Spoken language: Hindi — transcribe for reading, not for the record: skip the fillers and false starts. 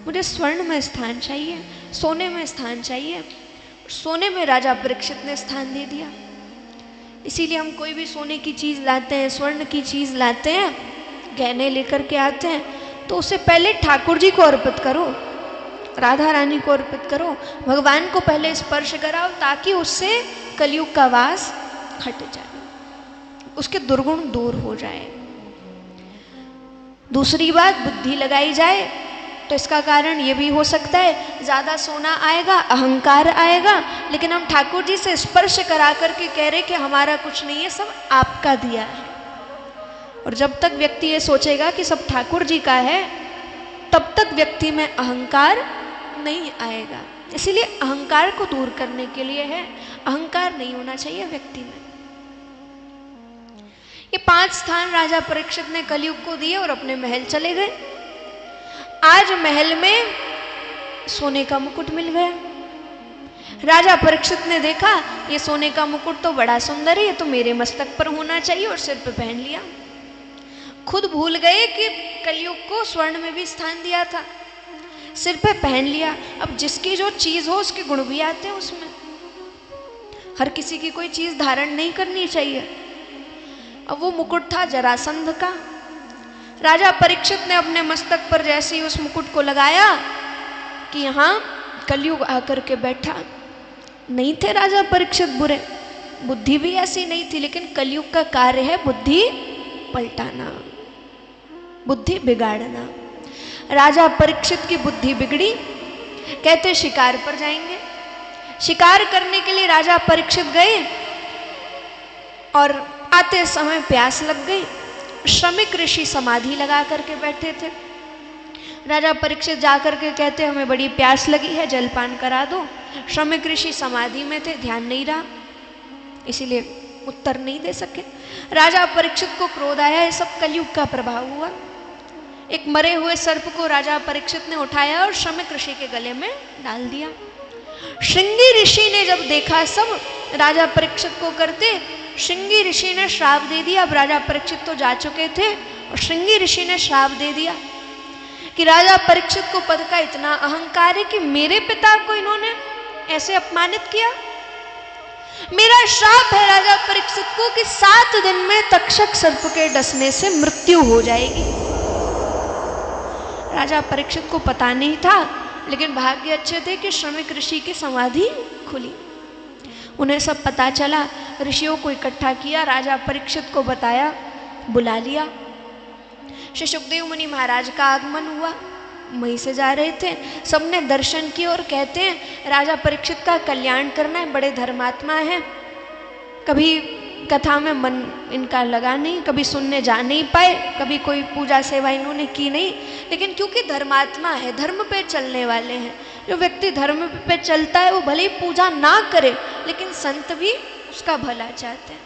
मुझे स्वर्ण में स्थान चाहिए, सोने में स्थान चाहिए। सोने में राजा परीक्षित ने स्थान दे दिया। इसीलिए हम कोई भी सोने की चीज़ लाते हैं, स्वर्ण की चीज़ लाते हैं, गहने लेकर के आते हैं, तो उसे पहले ठाकुर जी को अर्पित करो, राधा रानी को अर्पित करो, भगवान को पहले स्पर्श कराओ, ताकि उससे कलयुग का वास हट जाए, उसके दुर्गुण दूर हो जाए। दूसरी बात, बुद्धि लगाई जाए तो इसका कारण ये भी हो सकता है, ज़्यादा सोना आएगा, अहंकार आएगा, लेकिन हम ठाकुर जी से स्पर्श करा करके कह रहे कि हमारा कुछ नहीं है, सब आपका दिया है। और जब तक व्यक्ति ये सोचेगा कि सब ठाकुर जी का है, तब तक व्यक्ति में अहंकार नहीं आएगा। इसीलिए अहंकार को दूर करने के लिए है, अहंकार नहीं होना चाहिए व्यक्ति में। ये 5 स्थान राजा परीक्षित ने कलयुग को दिए और अपने महल चले गए। आज महल में सोने का मुकुट मिल गया। राजा परीक्षित ने देखा ये सोने का मुकुट तो बड़ा सुंदर है, ये तो मेरे मस्तक पर होना चाहिए, और सिर पे पहन लिया। खुद भूल गए कि कलयुग को स्वर्ण में भी स्थान दिया था, सिर पे पहन लिया। अब जिसकी जो चीज हो उसके गुण भी आते हैं उसमें। हर किसी की कोई चीज धारण नहीं करनी चाहिए। अब वो मुकुट था जरासंध का। राजा परीक्षित ने अपने मस्तक पर जैसे ही उस मुकुट को लगाया कि यहाँ कलयुग आकर के बैठा। नहीं थे राजा परीक्षित बुरे, बुद्धि भी ऐसी नहीं थी, लेकिन कलयुग का कार्य है बुद्धि पलटाना, बुद्धि बिगाड़ना। राजा परीक्षित की बुद्धि बिगड़ी, कहते शिकार पर जाएंगे। शिकार करने के लिए राजा परीक्षित गए और आते समय प्यास लग गई। श्रमिक ऋषि समाधि लगा करके बैठे थे। राजा परीक्षित जाकर के कहते हमें बड़ी प्यास लगी है, जलपान करा दो। श्रमिक ऋषि समाधि में थे, ध्यान नहीं रहा, इसीलिए उत्तर नहीं दे सके। राजा परीक्षित को क्रोध आया, ये सब कलयुग का प्रभाव हुआ। एक मरे हुए सर्प को राजा परीक्षित ने उठाया और श्रमिक ऋषि के गले में डाल दिया। श्रृंगी ऋषि ने जब देखा सब राजा परीक्षित को करते, श्रृंगी ऋषि ने श्राप दे दिया। अब राजा परीक्षित तो जा चुके थे और श्रृंगी ऋषि ने श्राप दे दिया कि राजा परीक्षित को पद का इतना अहंकार है कि मेरे पिता को इन्होंने ऐसे अपमानित किया। मेरा श्राप है राजा परीक्षित को कि 7 दिन में तक्षक सर्प के डसने से मृत्यु हो जाएगी। राजा परीक्षित को पता नहीं था, लेकिन भाग्य अच्छे थे कि श्रमिक ऋषि की समाधि खुली। उन्हें सब पता चला, ऋषियों को इकट्ठा किया, राजा परीक्षित को बताया, बुला लिया। श्री सुखदेव मुनि महाराज का आगमन हुआ, वहीं से जा रहे थे, सबने दर्शन किए और कहते हैं राजा परीक्षित का कल्याण करना है, बड़े धर्मात्मा है। कभी कथा में मन इनका लगा नहीं, कभी सुनने जा नहीं पाए, कभी कोई पूजा सेवा इन्होंने की नहीं, लेकिन क्योंकि धर्मात्मा है, धर्म पे चलने वाले हैं। जो व्यक्ति धर्म पे चलता है वो भले ही पूजा ना करे, लेकिन संत भी उसका भला चाहते हैं।